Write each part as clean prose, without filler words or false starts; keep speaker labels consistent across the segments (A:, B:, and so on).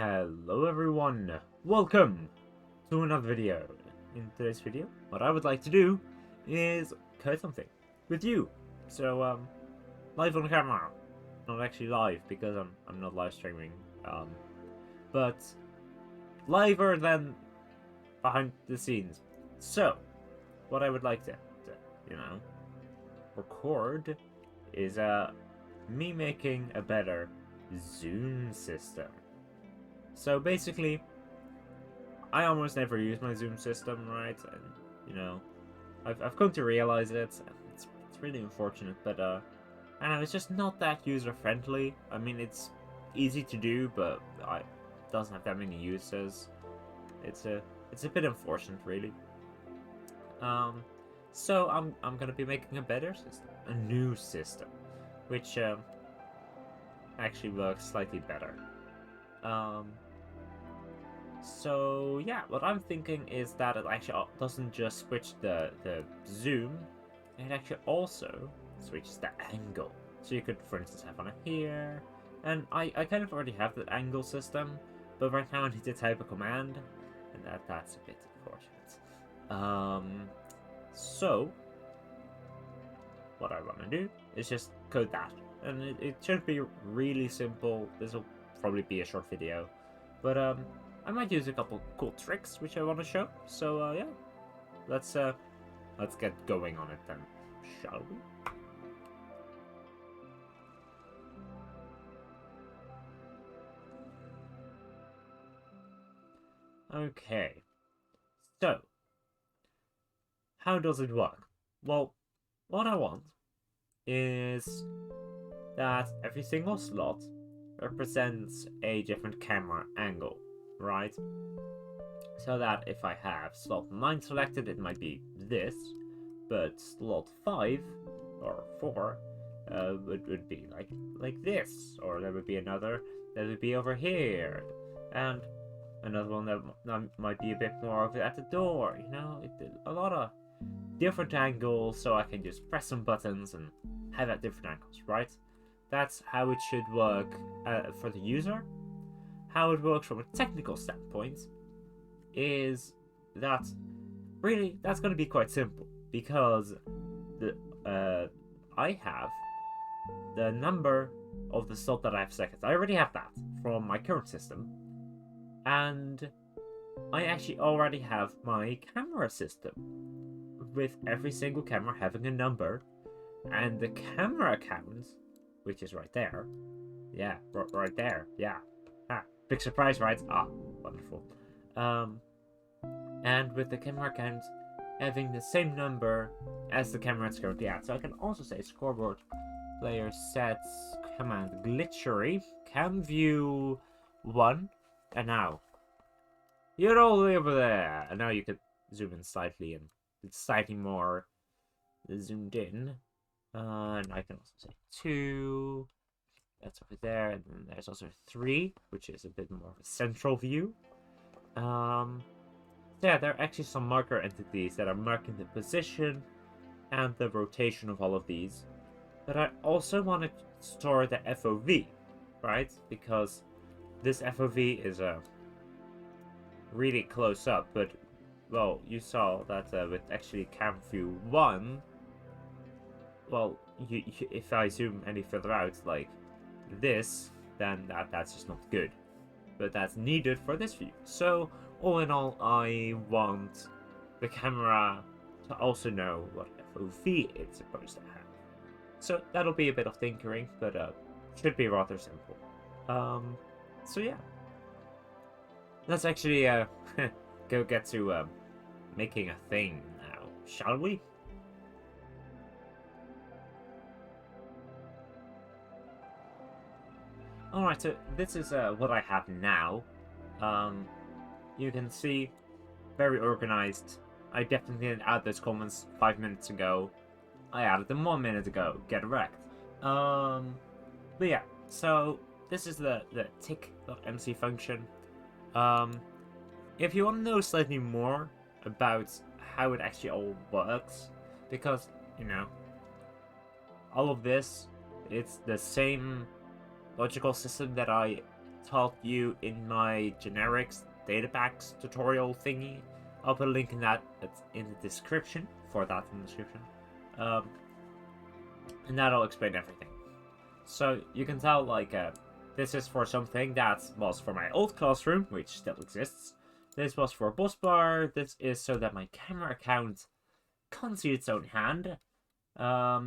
A: Hello everyone, welcome to another video. In today's video, what I would like to do is code something with you. So, live on camera. Not actually live because I'm not live streaming. But liver than behind the scenes. So, what I would like to record is me making a better zoom system. So basically, I almost never use my zoom system, right? And I've come to realize it. It's really unfortunate, but I know it's just not that user friendly. I mean, it's easy to do, but it doesn't have that many uses. It's a bit unfortunate, really. So I'm gonna be making a better system, a new system, which actually works slightly better. So yeah, what I'm thinking is that it actually doesn't just switch the zoom, it actually also switches the angle. So you could, for instance, have one here, and I kind of already have the angle system, but right now I need to type a command, and that's a bit unfortunate. So what I want to do is just code that, and it should be really simple. This will probably be a short video, but I might use a couple cool tricks which I want to show. So yeah, let's get going on it then, shall we? Okay, so how does it work? Well, what I want is that every single slot represents a different camera angle, right? So that if I have slot 9 selected, it might be this, but slot 5 or 4 would be like this, or there would be another that would be over here, and another one that might be a bit more over at the door. A lot of different angles, so I can just press some buttons and have at different angles, right? That's how it should work for the user. How it works from a technical standpoint is that really that's going to be quite simple, because I have the number of the slot that I have seconds. I already have that from my current system, and I actually already have my camera system with every single camera having a number, and the camera count, which is right there. Yeah, right there. Yeah. Big surprise, right? Wonderful. And with the camera count having the same number as the camera it's currently at. So I can also say scoreboard player sets command glitchery cam view 1, and now you're all the way over there. And now you could zoom in slightly, and it's slightly more zoomed in. And I can also say 2. That's over there, and then there's also 3, which is a bit more of a central view. Yeah, there are actually some marker entities that are marking the position and the rotation of all of these. But I also want to store the FOV, right? Because this FOV is really close up, but well, you saw that with actually cam view 1, well, if I zoom any further out, like this, then that's just not good. But that's needed for this view. So all in all, I want the camera to also know what FOV it's supposed to have. So that'll be a bit of tinkering, but should be rather simple. So yeah, let's actually go get to making a thing now, shall we? Alright, so this is what I have now. You can see, very organized. I definitely didn't add those comments 5 minutes ago. I added them 1 minute ago. Get wrecked. But yeah, so this is the tick.mc function. If you want to know slightly more about how it actually all works, because, all of this, it's the same logical system that I taught you in my generics datapacks tutorial thingy. I'll put a link in that in the description, for that in the description. And that'll explain everything. So you can tell, like, this is for something that was for my old classroom, which still exists. This was for a bus bar. This is so that my camera account can't see its own hand.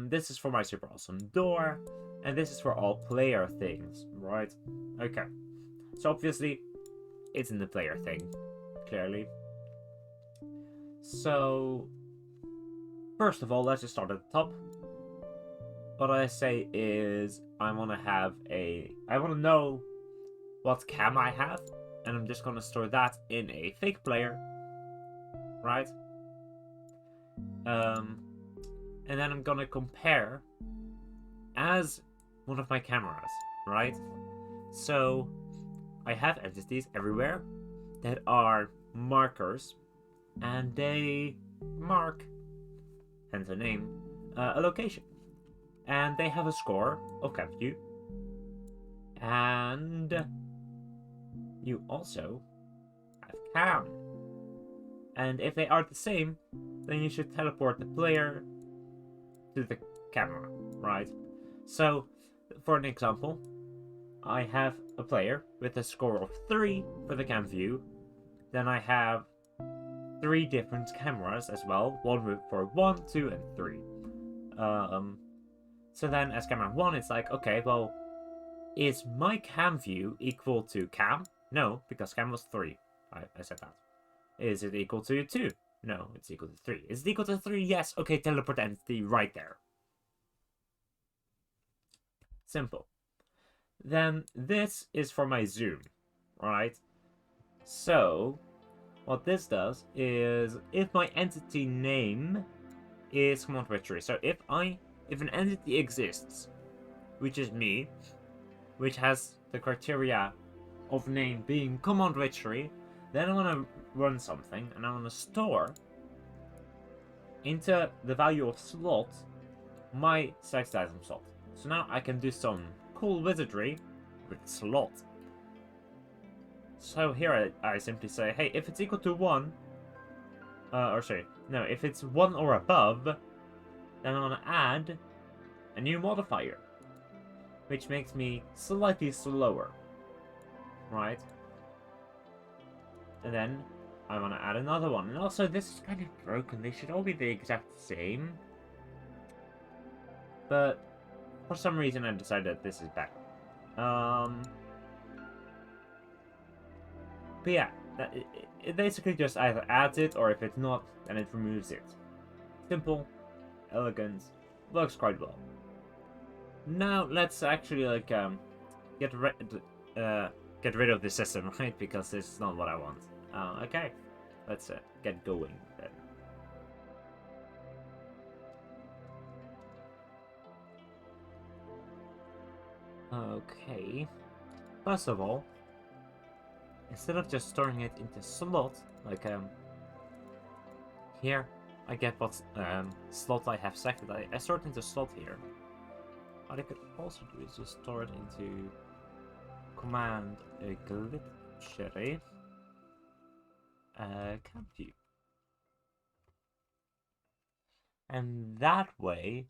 A: This is for my super awesome door. And this is for all player things, right? Okay. So obviously, it's in the player thing, clearly. So, first of all, let's just start at the top. What I say is, I want to know what cam I have, and I'm just going to store that in a fake player, right? And then I'm going to compare as one of my cameras, right? So, I have entities everywhere that are markers, and they mark, hence the name, a location. And they have a score of cam view. And you also have cam. And if they are the same, then you should teleport the player to the camera, right? So, for an example, I have a player with a score of 3 for the cam view. Then I have 3 different cameras as well. One for 1, 2, and 3. So then as camera 1, it's like, okay, well, is my cam view equal to cam? No, because cam was 3. I said that. Is it equal to 2? No, it's equal to 3. Is it equal to 3? Yes. Okay, teleport entity right there. Simple. Then this is for my zoom, right? So, what this does is, if my entity name is command registry, so if an entity exists, which is me, which has the criteria of name being command registry, then I want to run something, and I want to store into the value of slot my selected item slot. So now I can do some cool wizardry with slot. So here I simply say, hey, if it's equal to 1, if it's 1 or above, then I'm going to add a new modifier, which makes me slightly slower, right? And then I want to add another one. And also, this is kind of broken. They should all be the exact same. But for some reason, I decided that this is better. But yeah, it basically just either adds it, or if it's not, then it removes it. Simple, elegant, works quite well. Now let's actually get rid of this system, right? Because this is not what I want. Okay, let's get going then. Okay, first of all, instead of just storing it into slot, like here, I get what slot I have selected. I store it into slot here. What I could also do is just store it into command glitchery cam view. And that way,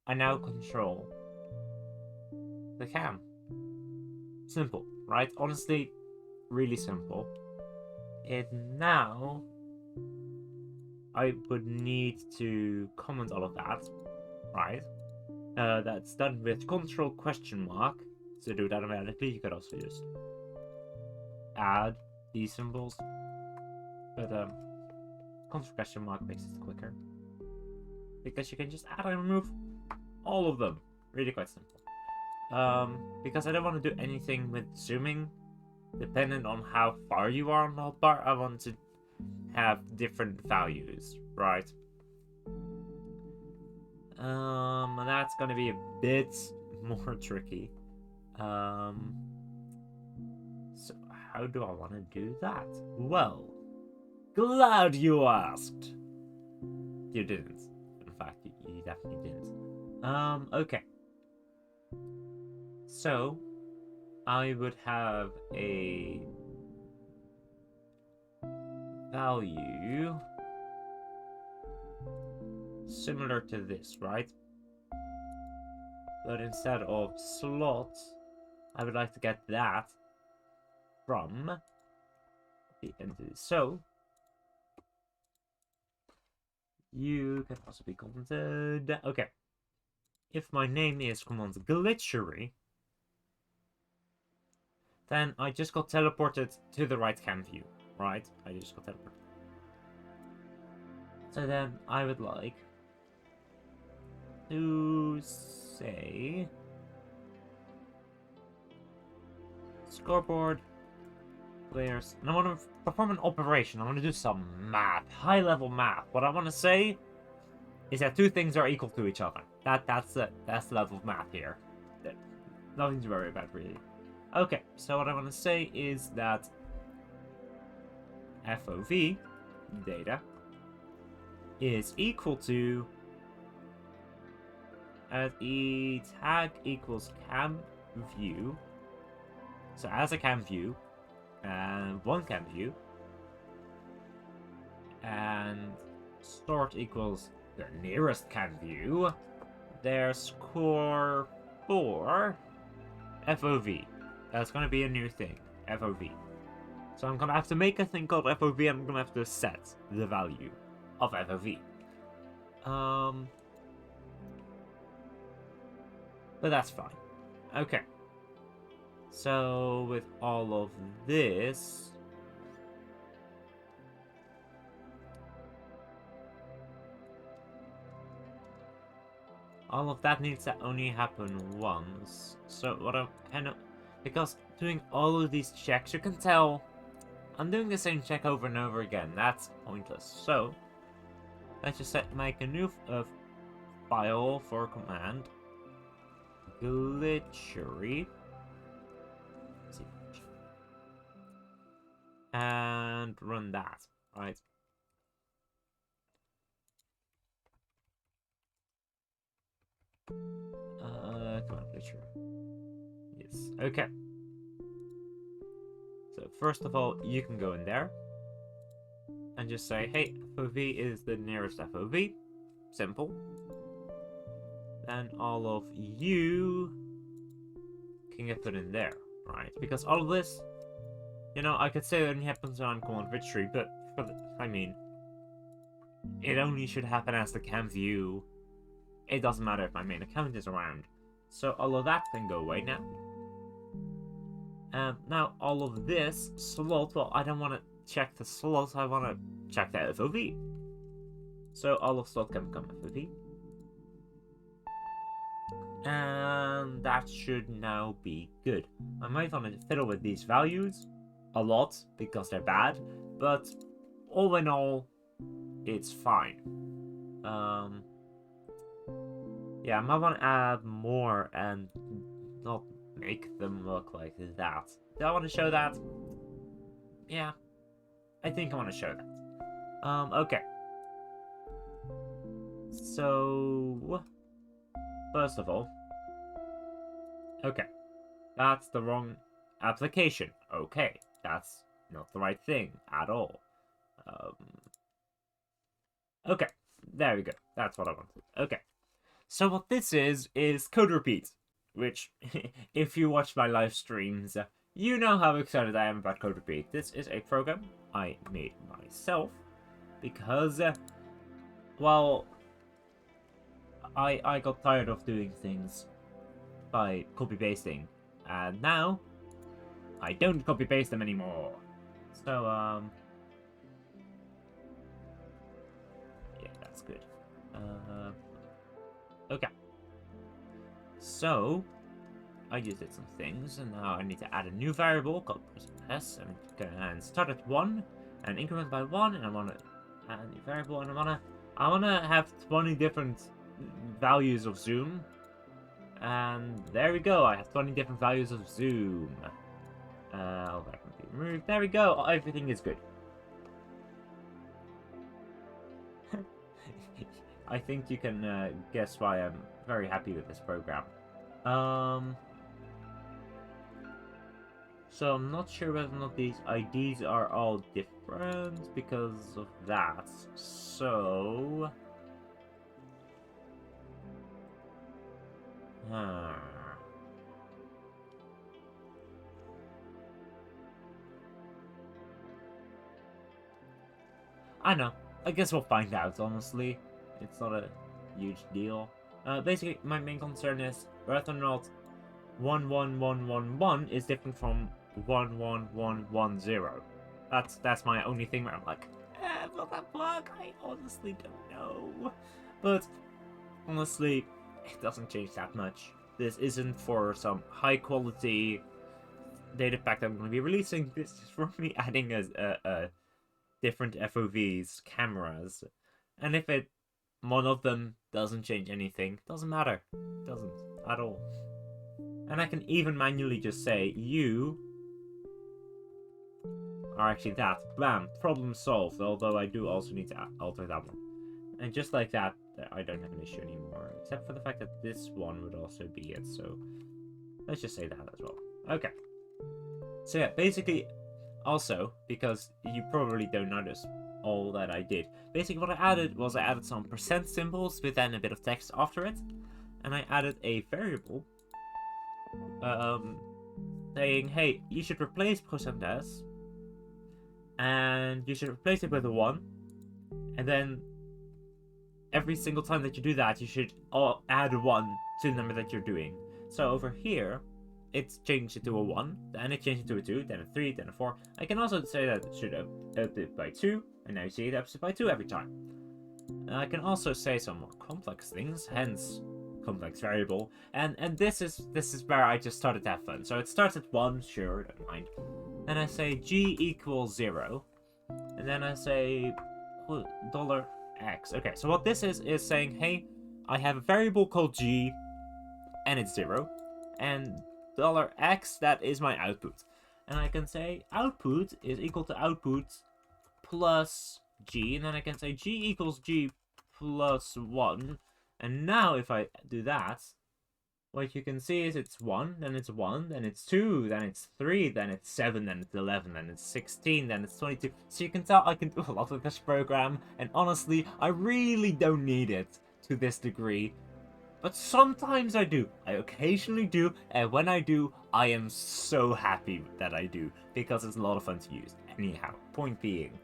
A: I now control the cam. Simple, right? Honestly, really simple. Now, I would need to comment all of that, right? That's done with control question mark. To do it automatically, you could also just add these symbols. But control question mark makes it quicker, because you can just add and remove all of them. Really quite simple. Because I don't want to do anything with zooming dependent on how far you are on the hotbar. I want to have different values, right? And that's gonna be a bit more tricky. So how do I want to do that? Well, glad you asked. You didn't. In fact, you definitely didn't. Okay. So, I would have a value similar to this, right? But instead of slots, I would like to get that from the entity. So you can also be commented. Okay. If my name is command glitchery, then I just got teleported to the right cam view, right? I just got teleported. So then I would like to say scoreboard players, and I want to perform an operation. I want to do some math, high-level math. What I want to say is that two things are equal to each other. That's the level of math here. Nothing to worry about, really. Okay, so what I want to say is that FOV data is equal to the tag equals cam view. So as a cam view, and one cam view, and sort equals the nearest cam view, their score 4 FOV. That's going to be a new thing, FOV. So I'm going to have to make a thing called FOV, and I'm going to have to set the value of FOV. But that's fine. Okay. So with all of this, all of that needs to only happen once. So what I'm kind of, because doing all of these checks, you can tell I'm doing the same check over and over again. That's pointless. So let's just make a new file for command glitchery. And run that, right? Come on, glitcher. Yes, okay. So first of all, you can go in there and just say, hey, FOV is the nearest FOV. Simple. Then all of you can get put in there, right? Because all of this, you know, I could say that only happens on command victory, but for the, I mean, it only should happen as the cam view. It doesn't matter if my main account is around. So all of that can go away now. Now all of this slot, well, I don't want to check the slots, I want to check the FOV. So all of slot can become FOV. And that should now be good. I might want to fiddle with these values a lot because they're bad, but all in all, it's fine. Yeah, I might want to add more and not make them look like that. Do I want to show that? Yeah, I think I want to show that. Okay. So, first of all, okay, that's the wrong application. Okay, that's not the right thing at all. Okay, there we go. That's what I wanted. Okay. So what this is CodeRepeat, which, if you watch my live streams, you know how excited I am about CodeRepeat. This is a program I made myself because, well, I got tired of doing things by copy-pasting, and now I don't copy-paste them anymore. So, yeah, that's good. Okay. So, I just did some things, and now I need to add a new variable called %s, and go and start at 1, and increment by 1, and I want to add a new variable, and I wanna have 20 different values of zoom, and there we go, I have 20 different values of zoom. All that can be removed. There we go, everything is good. I think you can guess why I'm very happy with this program. So I'm not sure whether or not these IDs are all different because of that. So... I know. I guess we'll find out, honestly. It's not a huge deal. Basically, my main concern is whether or not 11111 is different from 11110. That's my only thing where I'm like, will that work? I honestly don't know. But honestly, it doesn't change that much. This isn't for some high quality data pack that I'm going to be releasing. This is for me adding a different FOVs, cameras. And if one of them doesn't change anything, doesn't matter. Doesn't at all. And I can even manually just say, you are actually that. Bam, problem solved. Although I do also need to alter that one. And just like that, I don't have an issue anymore. Except for the fact that this one would also be it. So let's just say that as well. Okay. So yeah, basically, also, because you probably don't notice all that I did. Basically what I added was I added some percent symbols with then a bit of text after it. And I added a variable saying, hey, you should replace %s and you should replace it with a 1, and then every single time that you do that you should add 1 to the number that you're doing. So over here it's changed it to a 1, then it changed it to a 2, then a 3, then a 4. I can also say that it should up it by 2, and now you see it ups it by 2 every time. I can also say some more complex things, hence complex variable, and this is where I just started to have fun. So it starts at 1, sure, don't mind. Then I say g equals 0, and then I say $x. Okay, so what this is saying, hey, I have a variable called g, and it's 0, and $x, that is my output. And I can say output is equal to output plus g, and then I can say g equals g plus 1. And now if I do that, what you can see is it's 1, then it's 1, then it's 2, then it's 3, then it's 7, then it's 11, then it's 16, then it's 22. So you can tell I can do a lot with this program, and honestly, I really don't need it to this degree. But sometimes I do. I occasionally do, and when I do, I am so happy that I do, because it's a lot of fun to use. Anyhow, point being,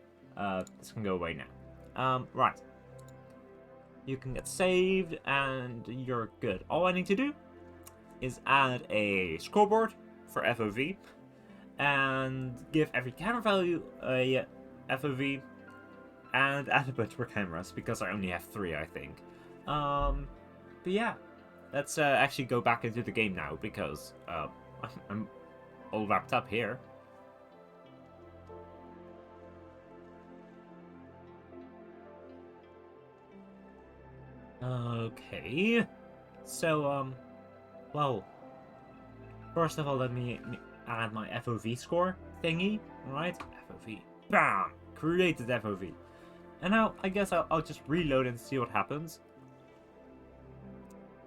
A: this can go away now. Right. You can get saved, and you're good. All I need to do is add a scoreboard for FOV, and give every camera value a FOV, and add a bunch more cameras, because I only have 3, I think. But yeah, let's actually go back into the game now, because I'm all wrapped up here. Okay, so well, first of all, let me add my FOV score thingy, right? FOV, bam, created FOV, and now I guess I'll just reload and see what happens.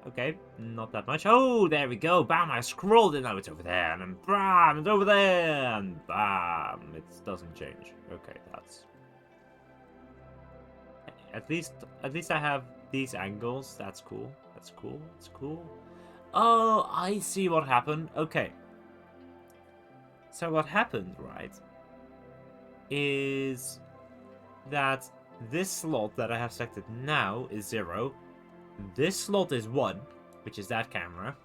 A: Okay, not that much. Oh, there we go. Bam, I scrolled and now it's over there. And then bam, it's over there. And bam, it doesn't change. Okay, that's... At least I have these angles. That's cool. That's cool. That's cool. Oh, I see what happened. Okay. So what happened, right, is that this slot that I have selected now is 0. This slot is 1, which is that camera,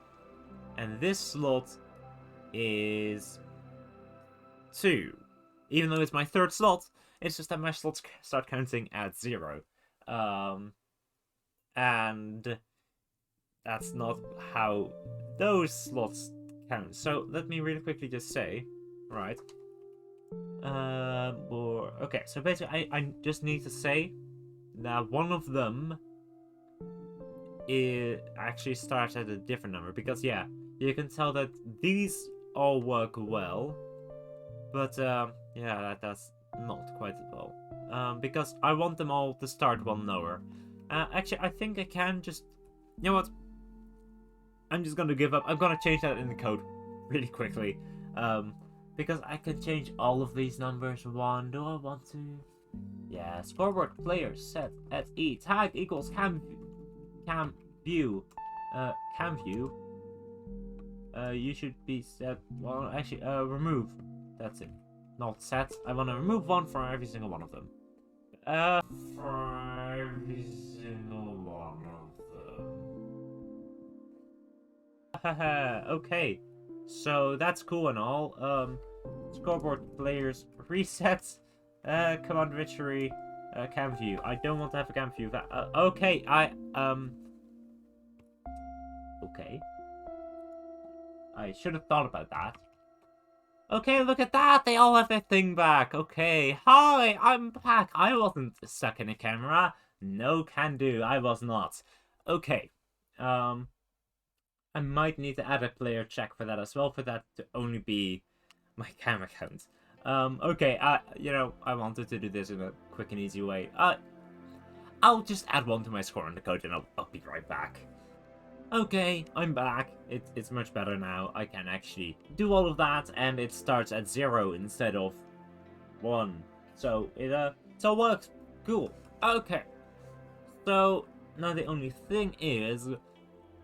A: and this slot is 2. Even though it's my 3rd slot, it's just that my slots start counting at 0. And that's not how those slots count. So let me really quickly just say, right, okay, so basically I just need to say that one of them it actually starts at a different number, because yeah, you can tell that these all work well, but yeah, that's not quite as well, because I want them all to start one lower. Actually, I think I can just, you know what, I'm just gonna give up. I'm gonna change that in the code really quickly, Because I can change all of these numbers. One, do I want to? Yeah, scoreboard player set at E. Tag equals cam view. Cam view. You should be set. Well, actually, remove. That's it. Not set. I want to remove one from every single one of them. For every single one of them. Okay. So that's cool and all. Scoreboard players resets. Command victory. Cam view. I don't want to have a cam view. Okay. Okay. I should have thought about that. Okay, look at that! They all have their thing back! Okay, hi! I'm back! I wasn't stuck in a camera. No can do, I was not. Okay, I might need to add a player check for that as well, for that to only be my camera count. Okay, you know, I wanted to do this in a quick and easy way. I'll just add one to my score in the code and I'll be right back. Okay, I'm back. It's much better now. I can actually do all of that, and it starts at 0 instead of 1. So it works. Cool. Okay. So now the only thing is,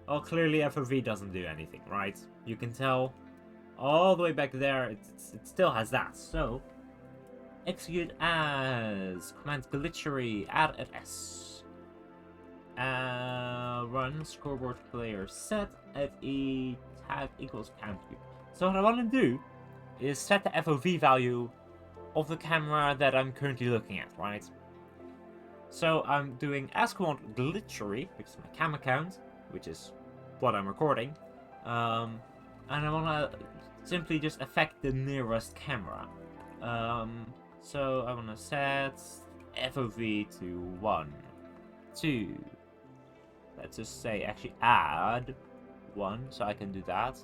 A: well, clearly FOV doesn't do anything, right? You can tell all the way back there. It still has that. So execute as command glitchery add at S. Run scoreboard player set at E tag equals cam view. So what I want to do is set the FOV value of the camera that I'm currently looking at, right? So I'm doing as command glitchery, which is my camera count, which is what I'm recording, and I want to simply just affect the nearest camera. So I want to set FOV to 1, 2. Let's just say actually add 1, so I can do that.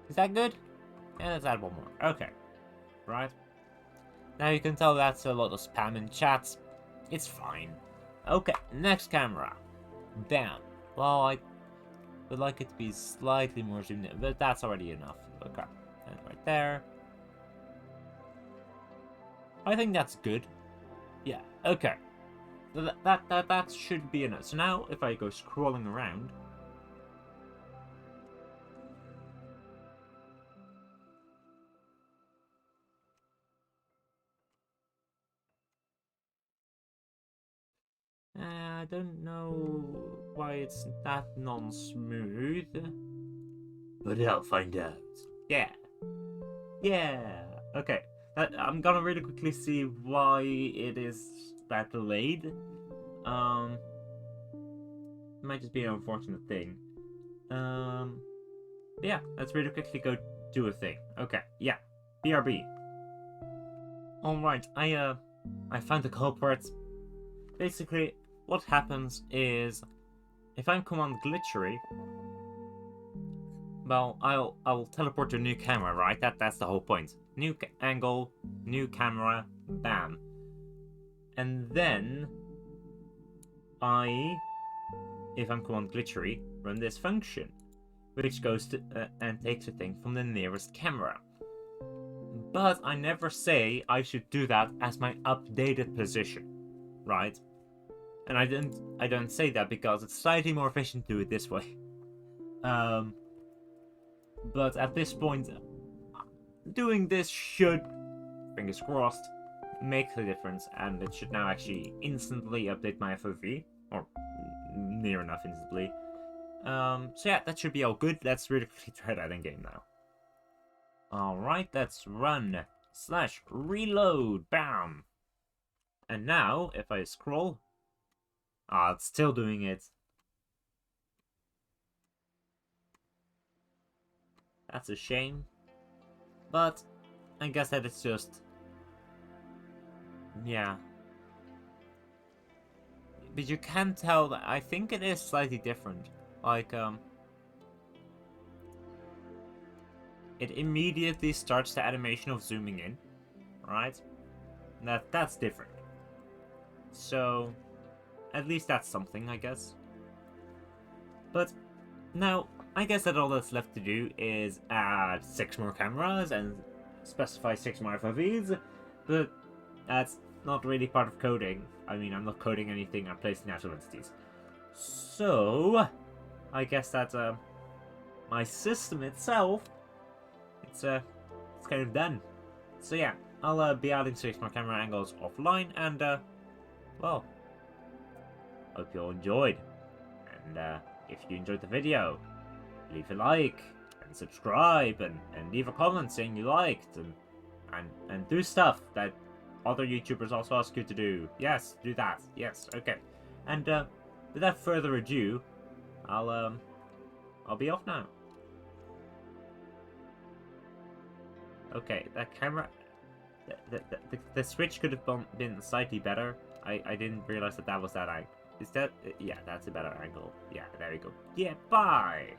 A: Is that good? Yeah, let's add 1 more. Okay. Right. Now you can tell that's a lot of spam in chats. It's fine. Okay, next camera. Damn. Well, I would like it to be slightly more zoomed in, but that's already enough. Okay. And right there. I think that's good. Yeah, okay. That should be enough. So now, if I go scrolling around, I don't know why it's that non-smooth, but I'll find out. Yeah, yeah. Okay, I'm gonna really quickly see why it is that delayed. It might just be an unfortunate thing. Yeah, let's really quickly go do a thing. Okay, yeah, BRB. Alright, I found the culprit. Basically, what happens is, if I'm command glitchery, well, I'll teleport to a new camera, right? That's the whole point. New angle, new camera, bam. And then, if I'm command glitchery, run this function, which goes to and takes a thing from the nearest camera. But I never say I should do that as my updated position, right? And I don't say that because it's slightly more efficient to do it this way. But at this point, doing this should, fingers crossed, make the difference, and it should now actually instantly update my FOV, or near enough instantly. So yeah, that should be all good. Let's really quickly try that in game now. Alright, let's run /reload, bam! And now, if I scroll, it's still doing it. That's a shame. But I guess that it's just, yeah. But you can tell that I think it is slightly different. Like, it immediately starts the animation of zooming in, right? That's different. So, at least that's something, I guess. But now, I guess that all that's left to do is add 6 more cameras and specify 6 more FOVs, but that's not really part of coding. I mean, I'm not coding anything, I'm placing natural entities. So, I guess that my system itself, it's kind of done. So yeah, I'll be adding 6 more camera angles offline, and well, hope you all enjoyed. And if you enjoyed the video, leave a like and subscribe and leave a comment saying you liked and do stuff that other YouTubers also ask you to do. Yes, do that. Yes, okay. And without further ado, I'll be off now. Okay, that camera, the switch could have been slightly better. I didn't realize that was that angle. Is that? Yeah, that's a better angle. Yeah, there we go. Yeah, bye.